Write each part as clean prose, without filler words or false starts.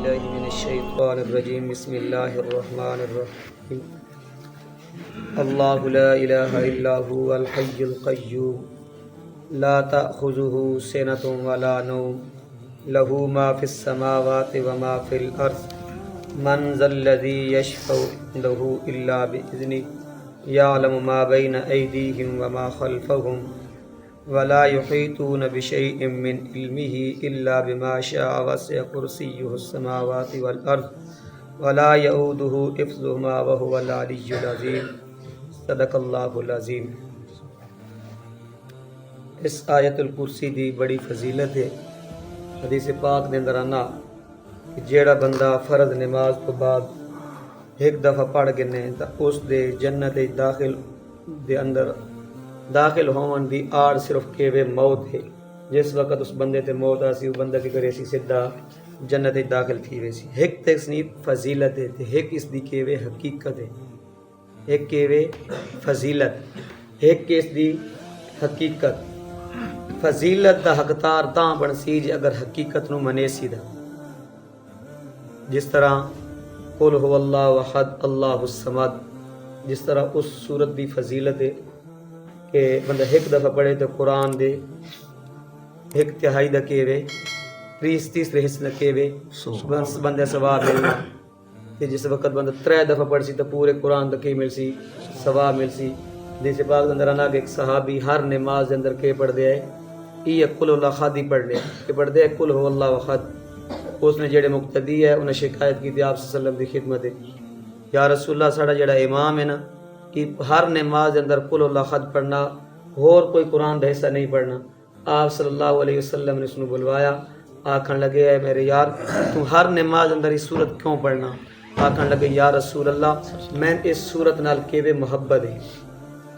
بالله من الشيطان الرجيم بسم الله الرحمن الرحيم الله لا إله إلا هو الحي القيوم لا تأخذه سنة ولا نوم له ما في السماوات وما في الأرض من ذا الذي يشفع عنده إلا بإذنه يعلم ما بين أيديهم وما خلفهم ولا يحيطون بشيء من علمه إلا بما شاء وسع كرسيه السماوات والأرض ولا يؤوده حفظهما وهو العلي العظيم صدق اللہ العظیم۔ اس آیت الکرسی دی بڑی فضیلت ہے۔ حدیث پاک دے اندر آنا کہ جیڑا بندہ فرض نماز تو بعد ایک دفعہ پڑھ گنے تا اس دے جنت دے اندر داخل ہون دی آڑ صرف کیوے موت ہے۔ جس وقت اس بندے تے موت آسی وہ بندہ کی کرے سی سدھا جنت داخل تھی ویسی۔ ایک تے اس نی فضیلت ہے تے ایک اس دی کیوے حقیقت ہے۔ ایک کیوے فضیلت ایک کیس دی حقیقت۔ فضیلت دا حقدار تاں بن سی جے اگر حقیقت نو منے سی دا، جس طرح قل هو اللہ احد اللہ الصمد، جس طرح اس صورت دی فضیلت ہے کہ بندہ ایک دفعہ پڑھے تو قرآن دے ایک تہائی دا کیوے تیسرے حصے دا کیوے بندے ثواب ملنا۔ کہ جس وقت بندہ 3 دفعہ پڑھ سی تو پورے قرآن دا کی مل سی ثواب مل سی۔ حدیث پاک اندر آنا کہ ایک صحابی ہر نماز دے اندر کے پڑھ دے ہے یہ قل اللہ احد ہی پڑھ لے کہ پڑھ دے قل هو اللہ احد۔ اس نے جڑے مقتدی ہے انہیں شکایت کی تھی آپ صلی اللہ علیہ وسلم دی خدمت ہے، یا رسول اللہ ساڑا جڑا امام ہے نا کہ ہر نماز دے اندر قل اللہ احد پڑھنا اور کوئی قرآن دا حصہ نہیں پڑھنا۔ آپ صلی اللہ علیہ وسلم نے اس نے بلوایا، آکھن لگے اے میرے یار تم ہر نماز اندر اس صورت کیوں پڑھنا؟ آکھن لگے یا رسول اللہ میں اس صورت نال کیوے محبت ہے۔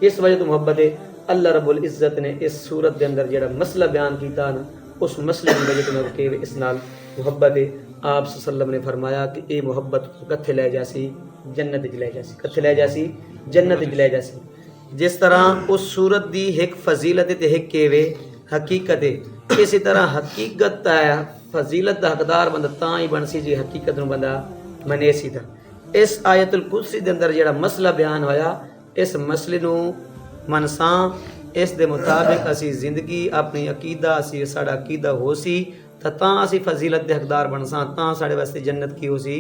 کس وجہ تو محبت ہے؟ اللہ رب العزت نے اس صورت دے اندر جڑا مسئلہ بیان کیتا نا اس مسئلے کی وجہ تو میں کیوے اس نال محبت ہے۔ آپ صلی اللہ علیہ وسلم نے فرمایا کہ اے محبت کتھے لے جاسی؟ جنت وچ لے جاسی۔ کتھے لے جاسی؟ جنت وچ لے جاسی۔ جس طرح اس صورت دی ایک فضیلت تے ایک کیوے حقیقت ہے، اسی طرح حقیقت ہے فضیلت دا حقدار بندہ تاں ہی بن سی جی حقیقت نو بندہ منے سی تھا۔ اس آیت الکرسی دے اندر جڑا مسئلہ بیان ہویا اس مسئلے نو منساں اس دے مطابق اسی زندگی اپنی عقیدہ اسی ساڑا عقیدہ ہو سی تاں اسی فضیلت دے حقدار بنساں، تاں ساڑے واسطے جنت کی ہو سی،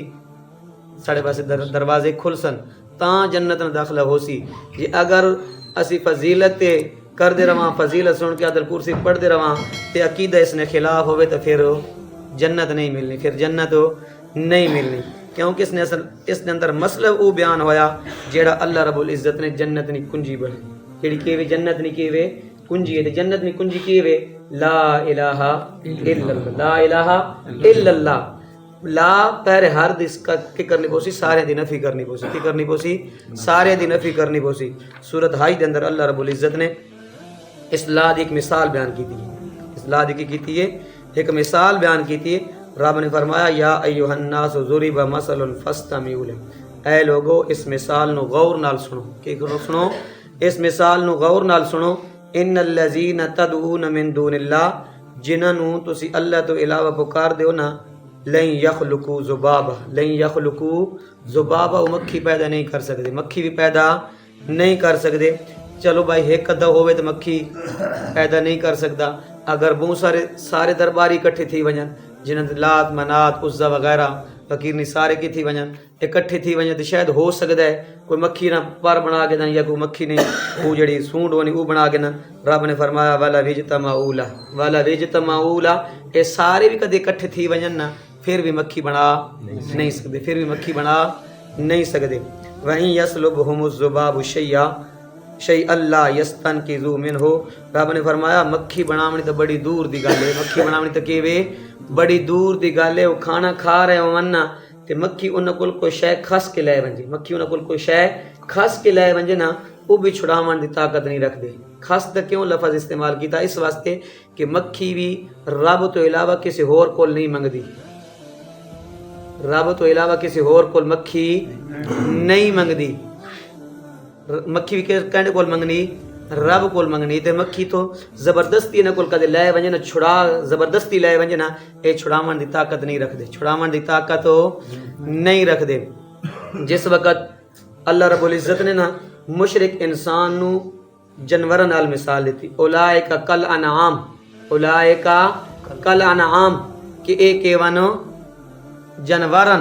ساڑے واسطے دروازے کھلسن، تاں جنت نہ داخلہ ہو سی۔ جی اگر اسی فضیلت کر دے رواں فضیلت سن کے آیت الکرسی پڑھ دے رواں تے عقیدہ اس نے خلاف ہوئے تو پھر جنت نہیں ملنی، پھر جنت نہیں ملنی، کیونکہ اس نے اندر مسئلہ وہ بیان ہویا جیڑا اللہ رب العزت نے جنت نی کنجی بڑھی، جیڑی کیوے جنت نی کیوے کنجی ہے۔ جنت نی کنجی کیوے لا الہ الا اللہ، لا الہ الا اللہ۔ لا پہرے ہر دس کی کرنی پوسی سارے دی نفی کرنی پوسی، کی کرنی پوسی سارے دی نفی کرنی پوسی۔ سورۃ حج دے اندر اللہ رب العزت نے اس لا دی ایک مثال بیان کی تھی، اس لا دی کی تھی ایک مثال بیان کی تھی۔ رب نے فرمایا یا ایھا الناس ضرب مثل فاستمعوا له، اے لوگو اس مثال نو غور نال سنو، کہ سنو اس مثال نو غور نال سنو۔ ان الذین تدعون من دون اللہ، جنہاں نو تسی اللہ تو علاوہ پکار دیو نا، لن یخلقوا ذبابا، لن یخلقوا ذبابا، وہ مکھی پیدا نہیں کر سکتے، مکھی بھی پیدا نہیں کر سکتے۔ چلو بھائی ایک ادھا ہوئے تو مکھی پیدا نہیں کر سکتا، اگر بہت سارے درباری اکٹھے تھی ونجن جنہاں لات منات عزا وغیرہ فقیر نہیں سارے کی تھی ونجن اکٹھے تھی ونجن تو شاید ہو سکتا ہے کوئی مکھی نہ پر بنا کے دن یا کوئی مکھی نہیں وہ جڑی سونڈ ہونی وہ بنا کے دن۔ رب نے فرمایا والا وجتمعوا لہ، والا وجتمعوا لہ، اے سارے بھی کدے اکٹھے تھی ونجن نا پھر بھی مکھی بنا نہیں سکتے، پھر بھی مکھی بنا نہیں سکتے۔ وَإِن يَسْلُبْهُمُ الذُّبَابُ شَيْئًا لَّا يَسْتَنقِذُوهُ مِنْهُ، رب نے فرمایا مکھی بناونی تو بڑی دور دی گل ہے، مکھی بناونی تو کیویں بڑی دور دی گل ہے۔ وہ کھانا کھا رہے ہون نا تے مکھی انہاں کول کوئی شے کھس کے لے ونجے، مکھی انہاں کول کوئی شے کھس کے لے ونجے نا وہ بھی چھڑاون دی طاقت نہیں رکھ دے۔ خاص دا کیوں لفظ استعمال کیتا؟ اس واسطے کہ مکھی بھی رب تو علاوہ کسی ہور کول نہیں منگدی، رب تو علاوہ کسی ہور کول مکھی نہیں منگدی۔ مکھی بھی کہنے کول منگنی؟ رب کول منگنی تے مکھی تو زبردستی نہ کول کدے لے ونجے نہ چھڑا زبردستی لے ونجے نہ اے چھڑاون دی طاقت نہیں رکھ دے چھڑاون دی طاقت نہیں رکھ دے جس وقت اللہ رب العزت نے نا مشرک انسان نو جانوراں نال مثال دیتی اولئک کل انعام اولئک کل انعام کہ اے کیونو جانوراں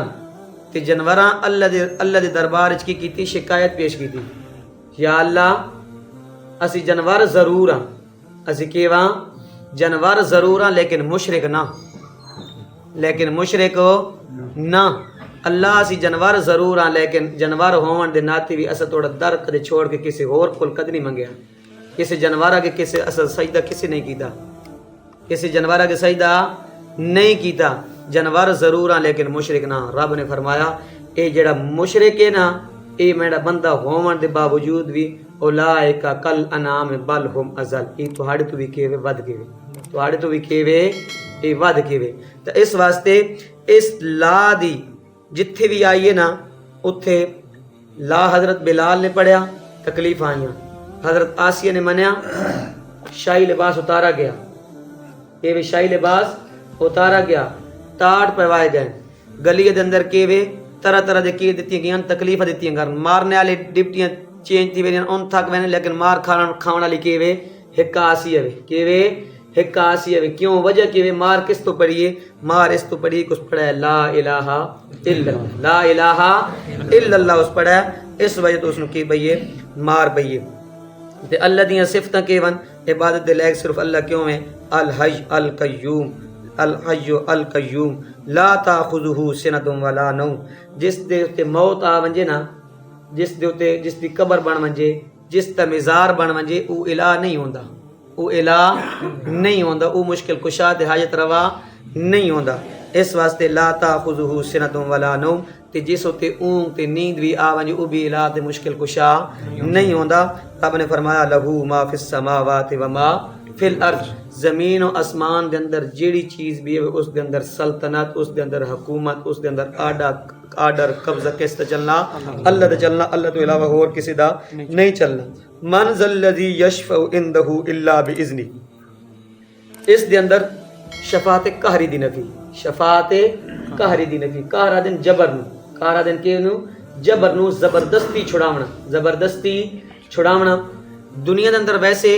تے جانوراں اللہ دے دربار وچ کی کیتی شکایت پیش کیتی یا اللہ اسی جانور ضرور ہاں اسی کیواں جانور ضرور ہاں لیکن مشرک نہ اللہ اسی جانور ضرور ہاں لیکن جانور ہون دے ناتے بھی اسا تھوڑا در کدے چھوڑ کے کسی ہور کول کد نہیں منگیا کسی جانور اگے کسی اسا سجدہ کسی نہیں کیتا کسی جانور اگے سجدہ نہیں کیتا جانور ضرور ہاں لیکن مشرک نہ رب نے فرمایا اے جڑا مشرک ہے نا اے میرا بندہ ہون دے باوجود بھی اولائکا کل انعام بل ہم ازل یہ تہاڑے تو بھی کیوے ود کیوے تہاڑے تو بھی کیوے اے ود کیوے تو اس واسطے اس لا دی جتھے بھی آئیے نا اتھے لا حضرت بلال نے پڑھیا تکلیف آئیاں حضرت آسیہ نے منیا شاہی لباس اتارا گیا کیوے شاہی لباس اتارا گیا ٹاٹ پوائے گئے گلی دے اندر کیوے طرح طرح دے کی دیتی گیاں تکلیف دیتی گھر مارنے والے ڈپٹیاں چینج تھی وینے ان تھک وینے لیکن مار کھاون والی کیوے ہک آسی ہے کیوے ہک آسی ہے کیوں وجہ کیوے مار کس تو پڑھیے مار اس تو پڑھی کچھ پڑھا ہے لا الہ الا اللہ لا الہ الا اللہ اس پڑھا ہے اس وجہ تو اس نے کی بھئیے مار بھئیے تے اللہ دیاں صفتاں کیون عبادت دے لائق صرف اللہ کیوں ہے الحی القیوم الحی القیوم لا تاخذہ سنۃ ولا نوم جس دے تے موت آ ونجے نا جس دے تے جس دی قبر بن ونجے جس تے مزار بن ونجے او الہ نہیں ہوندا او الہ نہیں ہوندا او مشکل کشا تے حاجت روا نہیں ہوندا اس واسطے لا تاخذہ سنۃ ولا نوم تے جس تے اونگ تے نیند بھی آ ونجے او بھی الہ تے مشکل کشا نہیں ہوندا رب نے فرمایا لہو ما فی السماوات و ما فی الارض زمین و اسمان دے اندر جیڑی چیز بھی ہے اس دے اندر سلطنت اس دے اندر حکومت اس دے اندر آرڈر قبضہ کس تے چلنا اللہ تے چلنا اللہ تو علاوہ اور کسی دا نہیں چلنا من ذا الذی یشفع عندہ الا باذنہ اس دے اندر شفاعت قہری دی نفی شفاعت قہری دی نفی قہرا دن جبر نو قہرا دن کے نو جبر نو زبردستی چھڑاونا دنیا دے اندر ویسے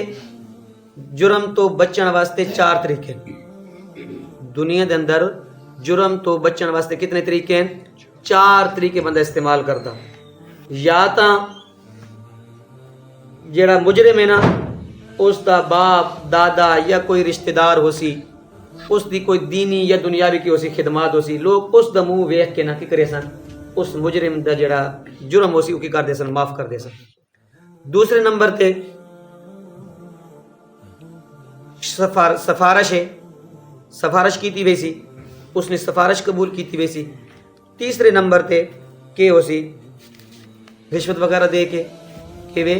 جرم تو بچن واسطے 4 طریقے دنیا دے اندر جرم تو بچن واسطے کتنے طریقے ہیں 4 طریقے بندہ استعمال کرتا یا تا جیڑا مجرم ہے نا اس دا باپ دادا یا کوئی رشتہ دار ہو سی اس دی کوئی دینی یا دنیاوی کی ہو سی خدمات ہو سی لوگ اس دا منہ ویکھ کے نہ کی کرے سن اس مجرم دا جیڑا جرم ہو سی او کی کر دے سن معاف کر دے سن دوسرے نمبر تے سفارش ہے سفارش کیتی ویسی اس نے سفارش قبول کیتی ویسی تیسرے نمبر تے کہ ہو سی رشوت وغیرہ دے کے کہ وے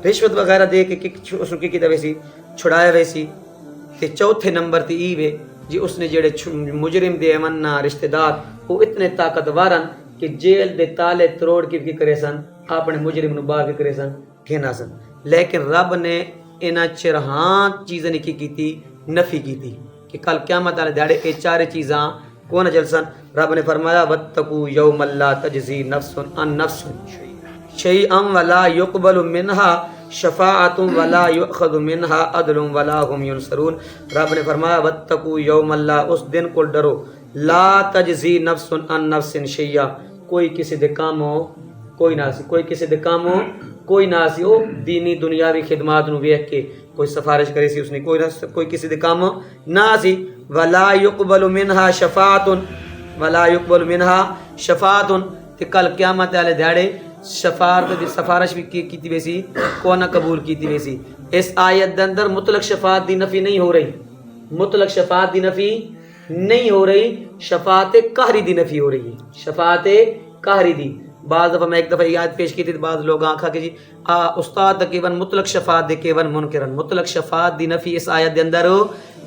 رشوت وغیرہ دے کے اس نے کیتا ویسی چھڑایا ویسی تے چوتھے نمبر تے ای وے جی اس نے جڑے مجرم دے امنا رشتہ دار وہ اتنے طاقتورن کہ جیل دے تالے تروڑ کے کی کرے سن اپنے مجرم نو باہر کرے سن کہنا سن لیکن رب نے انہاں چرہاں چیزیں کی کیتی نفی کیتی کہ کل قیامت والے دیہڑے اے 4 چیزاں کون جلسن رب نے فرمایا واتقوا یوم لا تجزی نفس عن نفس شیئا ولا يقبل منها شفاعت ولا یؤخذ منها عدل ولا هم ينصرون رب نے فرمایا واتقوا یوم اللہ اس دن کو ڈرو لا تجزی نفس عن نفس شیئا کوئی کسی دے کاموں کوئی نہ سی کوئی کسی دے کاموں کوئی نہ سی او دینی دنیاوی خدمات نو ویکھ کے کوئی سفارش کرے سی اس نے کوئی کسی دے کاموں نہ سی ولا يقبل منها شفاعت ولا يقبل منها شفاعت تے کل قیامت والے دیہڑے شفاعت دی سفارش بھی کیتی ویسی کو نہ قبول کیتی ویسی اس آیت دے اندر مطلق شفاعت دی نفی نہیں ہو رہی مطلق شفاعت دی نفی نہیں ہو رہی شفاعت قہری دی نفی ہو رہی ہے شفاعت قہری دی بعض دفعہ میں ایک دفعہ یاد پیش کی تھی بعض لوگ آنکھا کہ جی استاد کیون مطلق شفاعت دے کیون منکرن مطلق شفاعت دی نفی اس آیت دے اندر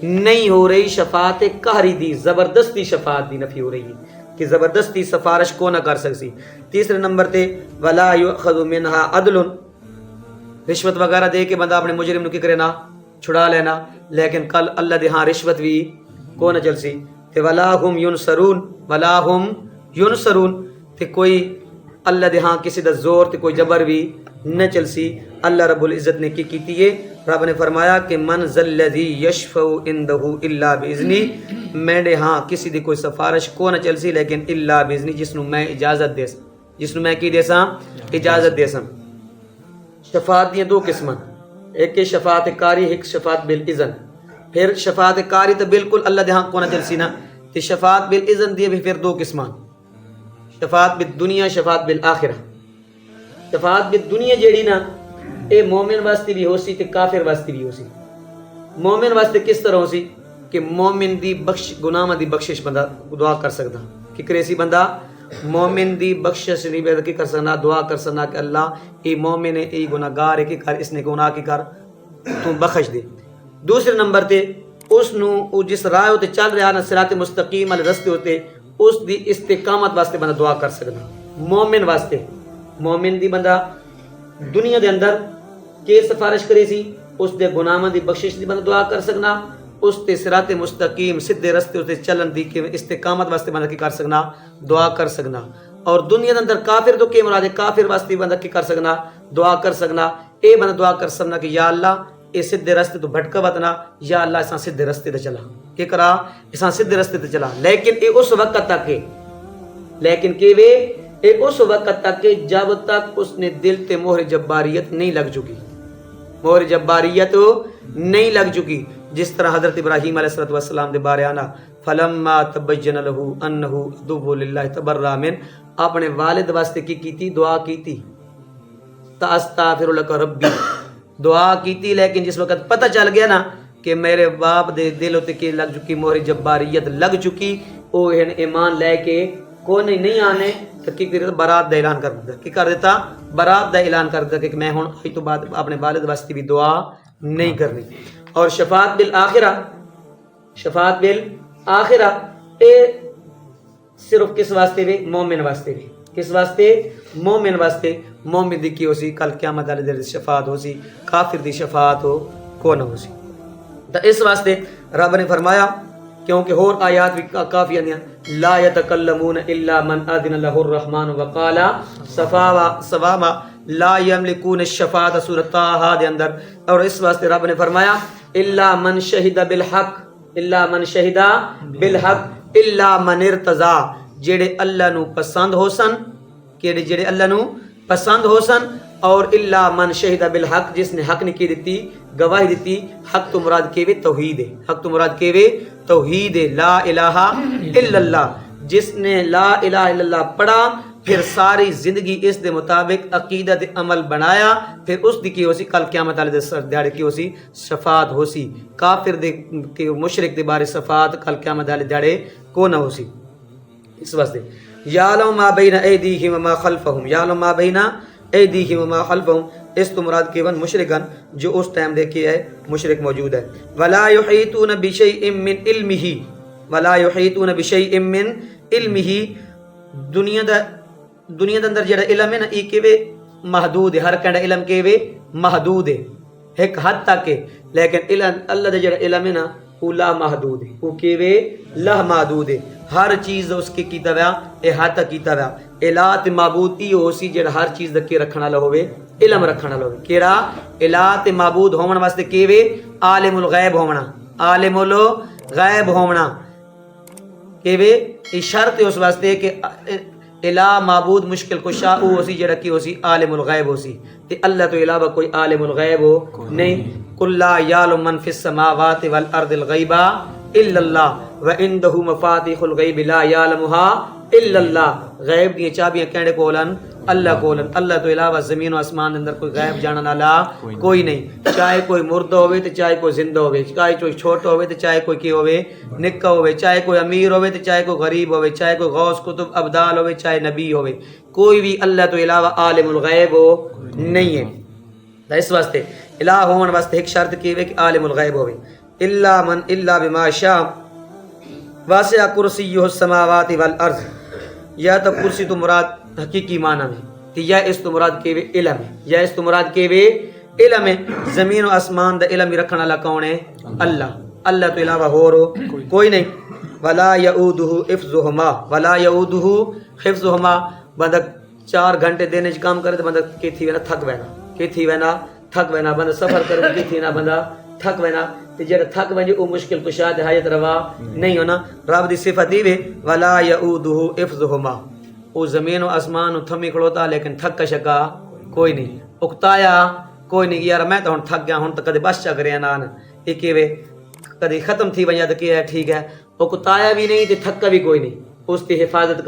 نہیں ہو رہی شفاعت قہری دی زبردستی شفاعت دی نفی ہو رہی ہے کہ زبردستی سفارش کو نہ کر سکسی تیسرے نمبر تے ولا یؤخذ منها عدل رشوت وغیرہ دے کے بندہ اپنے مجرم نو کی کرے نا چھڑا لینا، لیکن کل اللہ دے ہاں رشوت بھی کو نہ چلسی تے ولا ہم ینصرون تے کوئی اللہ دے ہاں کسی دا زور تے کوئی جبر بھی نہ چلسی۔ اللہ رب العزت نے کی کیتی ہے، رب نے فرمایا کہ من ذا الذی یشفع عنده الا باذنی، میرے ہاں کسی دی کوئی سفارش کو نہ چلسی لیکن الا باذنی، جس نو میں اجازت دے جس نو میں کی دیساں اجازت دیساں۔ شفاعت دیاں دو قسماں، ایک ہے شفاعت کاری، ایک شفاعت بالاذن۔ پھر شفاعت کاری تو بالکل اللہ دے ہاں کو نہ چلسی نا، تے شفاعت بالاذن دی بھی پھر دو قسماں، شفاعت بالدنیا، شفاعت بالآخرہ۔ شفاعت بالدنیا جیڑی نا اے مومن واسطے بھی ہو سی تے کافر واسطے بھی ہو سی۔ مومن واسطے کس طرح ہو سی کہ مومن دی گناہاں دی بخشش بندہ دعا کر سکدا، کہ کرے سی بندہ مومن دی بخشش نہیں بے کی کر سکنا، دعا کر سکنا کہ اللہ اے مومن ہے، اے گناہگار ہے، کہ کر اس نے گناہ کی کر تو بخش دے۔ دوسرے نمبر تے اس نو جس راہ تے چل رہا نا صراط مستقیم والے رستے ہوتے، اس دی استقامت واسطے بندہ دعا کر سکنا۔ مومن واسطے، مومن دی بندہ دنیا دے اندر کے سفارش کرے سی، اس دے گناہاں دی بخشش دی بندہ دعا کر سکنا، اس تے صراط مستقیم سیدھے رستے تے چلن دی کہ استقامت واسطے بندہ کی کر سکنا، دعا کر سکنا۔ اور دنیا دے اندر کافر تو کی مراد ہے، کافر واسطے بندہ کی کر سکنا، دعا کر سکنا۔ اے بندہ دعا کر سکنا کہ یا اللہ اے سیدھے رستے تو بھٹکا وطنا، یا اللہ اساں سیدھے رستے تے چلا، کہ کرا اساں سیدھے رستے تے چلا۔ لیکن اے اس وقت تک ہے، لیکن کہ وے اے اس وقت تک کہ جب تک اس نے دل تے مہر جباریت نہیں لگ چکی، مہر جباریت نہیں لگ چکی۔ جس طرح حضرت ابراہیم علیہ السلام دے بارے آنا فلما تبین له انه عدو للہ تبرأ من، اپنے والد واسطے کی کیتی، دعا کیتی، تاستغفر لک ربی، دعا کیتی، لیکن جس وقت پتہ چل گیا نا کہ میرے باپ دے دل تے کی لگ چکی، مہر جباریت لگ چکی، او ایمان لے کے کو نہیں آنے تو کی کرتا برات دا اعلان کر دیتا، کی کر دیتا برات دا اعلان کر دیتا کہ میں ہن اج تو بعد اپنے والد واسطے بھی دعا نہیں کرنی۔ اور شفاعت بالآخرہ، شفاعت بالآخرہ اے صرف کس واسطے بھی؟ مومن واسطے بھی۔ کس واسطے؟ مومن واسطے۔ مومن دی کی ہو سی کل قیامت والے دن شفاعت ہو سی، کافر دی شفاعت ہو کو نہ ہو سی۔ تو اس واسطے رب نے فرمایا، کیونکہ اور آیات بھی کافی ہیں، لا یتکلمون الا من اذن له الرحمن وقال صوابا لا یملکون الشفاعۃ، سورۃ طٰہٰ دے اندر۔ اور اس واسطے رب نے فرمایا الا من شہد بالحق، الا من شہد بالحق، الا من ارتضی، جڑے اللہ نو پسند ہو سن، کہ جڑے اللہ نو پسند ہو سن، اور الا من شہد بالحق، جس نے حق نے کی دیتی، گواہی دیتی۔ حق تو مراد کے وے توحید ہے، حق تو مراد کے وے توحید ہے، لا الہ الا اللہ۔ جس نے لا الہ الا اللہ پڑھا، پھر ساری زندگی اس دے مطابق عقیدت عمل بنایا، پھر اس دی کی ہو سی کل قیامت والے دیہڑے کی ہو سی شفاعت ہو سی۔ کافر دے کہ مشرک دے بارے شفاعت کل قیامت والے دیہڑے کو نہ ہو سی۔ اس واسطے یعلم ما بین ایدیہم وما خلفہم، یعلم ما بین ایدیہم وما خلفہم، اس تو مراد کیون مشرکان جو اس ٹائم دیکھے ہے مشرک موجود ہے۔ ولا یحیطون بشیء من علمہ، ولا یحیطون بشیء من علمہ، دنیا دے اندر جڑا علم ہے نا یہ کیوے محدود ہے، ہر کہڑا علم کیوے محدود ہے، ایک حد تک ہے، لیکن علم اللہ دا جڑا علم ہے نا وہ لا محدود ہے، وہ کیوے لا محدود ہے، ہر چیز اس کے کیتا ہوا احاطہ تک کیتا ہوا۔ الہ تے معبود ای ہو سی جڑا ہر چیز دا کے رکھن والا ہوے، علم رکھن والا ہوے، کیڑا الہ تے معبود ہون واسطے کیوے عالم الغیب ہونا، عالم الغیب ہونا کیوے یہ شرط ہے اس واسطے کہ الہ معبود مشکل کشا او ہو سی جڑا کی ہو سی عالم الغیب ہو سی، تے اللہ تو علاوہ کوئی عالم الغیب ہو نہیں۔ قل لا یعلم من فی السماوات والارض الغیب الا اللہ وعنده مفاتیح الغیب لا یعلمها الا اللہ، غیب دی چابیاں کہڑے کولن؟ اللہ کولن۔ اللہ تو علاوہ زمین و آسمان اندر کوئی غیب جانن والا کوئی نہیں، چاہے کوئی مردہ ہوئے تے چاہے کوئی زندہ ہوئے، چاہے کوئی چھوٹا ہوئے تے چاہے کوئی کی ہوئے نکا ہوئے، چاہے کوئی امیر ہوئے تے چاہے کوئی غریب ہوئے، چاہے کوئی غوث قطب ابدال ہوئے، چاہے نبی ہوئے، کوئی بھی اللہ تو علاوہ عالم الغیب ہو نہیں ہے۔ اس واسطے الہ ہون واسطے ایک شرط کی ہے کہ عالم الغیب ہوئے۔ الا من الا بما شاء واسع کرسیہ السماوات والارض، یا تو کرسی تو مراد حقیقی معنی میں، یا اس تو مراد کے وے علم ہے، یا اس تو مراد کے وے علم ہے زمین و آسمان دا علم رکھنے والا کون ہے؟ اللہ. اللہ تو علاوہ ہو کوئی نہیں. ولا یعودہ حفظہما ولا یعودہ حفظہما. بندہ 4 گھنٹے دینے کام کرے تو بندہ کی تھی وینا تھک وینا تھک وینا بندہ سفر کرے کی تھی نا بندہ تھک وینا. تے جڑا تھک ونجے او مشکل کشا تے حاجت روا نہیں ہونا. رب دی صفت یہ ولا یعودہ حفظہما. او زمین و آسمان تھمی کھڑوتا لیکن تھک شکا کوئی نہیں. اکتایا کوئی نہیں یار میں تو ہن تھک گیا ہن تو کدے بس چا کریا نان اے کیویں کدے ختم تھی ونجا تے کیا ہے ٹھیک ہے. اکتایا بھی نہیں تے تھکا بھی کوئی نہیں. اس دی حفاظت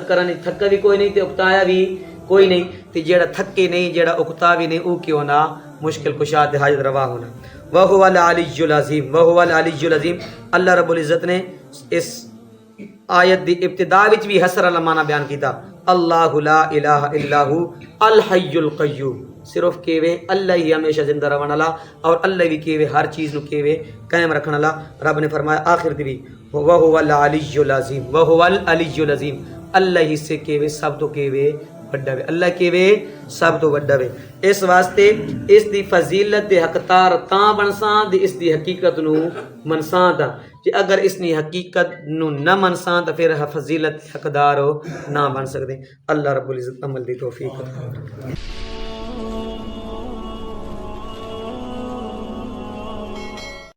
کرنے تھکا بھی کوئی نہیں تے اکتایا بھی کوئی نہیں. تے جیڑا تھکے نہیں جیڑا اکتا بھی نہیں او کیوں نہ مشکل کشا تے حاجت روا ہونا. وَهُوَ الْعَلِيُّ الْعَظِيمُ وَهُوَ الْعَلِيُّ الْعَظِيمُ. اللہ رب العزت نے اس آیت دی ابتدا وچ بھی حسر والا معنی بیان کیتا. اللہ لا الہ الا هو الحی القیوم. صرف کیوے اللہ ہی ہمیشہ زندہ رہن والا اور اللہ بھی کیوے ہر چیز نو کیوے قائم رکھن والا. رب نے فرمایا آخر دی بھی وَهُوَ الْعَلِيُّ الْعَظِيمُ وَهُوَ الْعَلِيُّ الْعَظِيمُ. اللہ ہی سے کیوے سب تو کیوے بڑا وے. اللہ کیوے سب تو بڑا وے. اس واسطے اس دی فضیلت دے حقدار تاں بنساں دی اس دی حقیقت نو منساں دا. کہ اگر اس نے حقیقت نو نہ منساں تو پھر فضیلت حقدار نہ بن سکتے. اللہ رب العزت عمل دی توفیق.